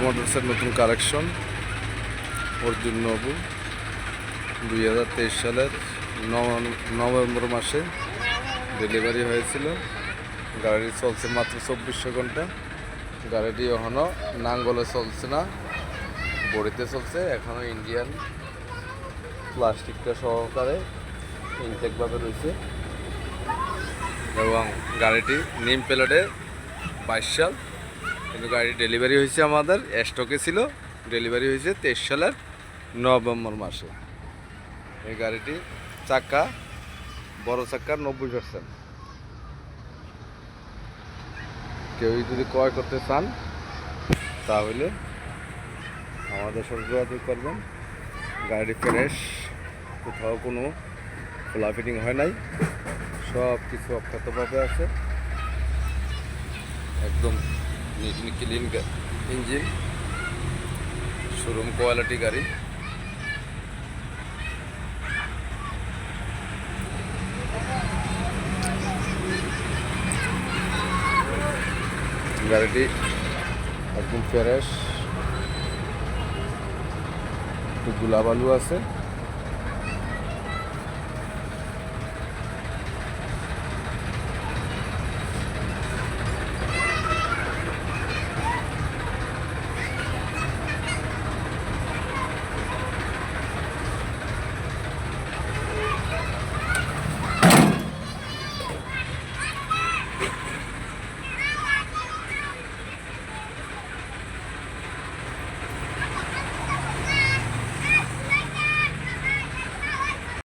মোটরসের নতুন কালেকশন অর্জুন নবু 2023 সালের নভেম্বর মাসে ডেলিভারি হয়েছিল। গাড়ি চলছে মাত্র 2400 ঘন্টা। গাড়িটি এখনও নাঙ্গলে চলছে না, বড়িতে চলছে। এখনও ইন্ডিয়ান প্লাস্টিকটা সহকারে ইনটেকভাবে রয়েছে এবং গাড়িটি নিম প্লেটে 22 সাল, কিন্তু গাড়ি ডেলিভারি হয়েছে আমাদের স্টকে ছিল। ডেলিভারি হয়েছে 23 সালের নভেম্বর মাসে। এই গাড়িটি চাকা বড় চাকার 90%। কেউ যদি ক্রয় করতে চান তাহলে আমাদের সাথে যোগাযোগ করবেন। গাড়ি ফ্রেশ, কোথাও কোনো খোলা ফিটিং হয় নাই, সব কিছু অক্ষতভাবে আছে। একদম neat clean engine, showroom quality গাড়ি। গাড়িটি একদম ফ্রেশ, একটু ধুলাবালু আছে।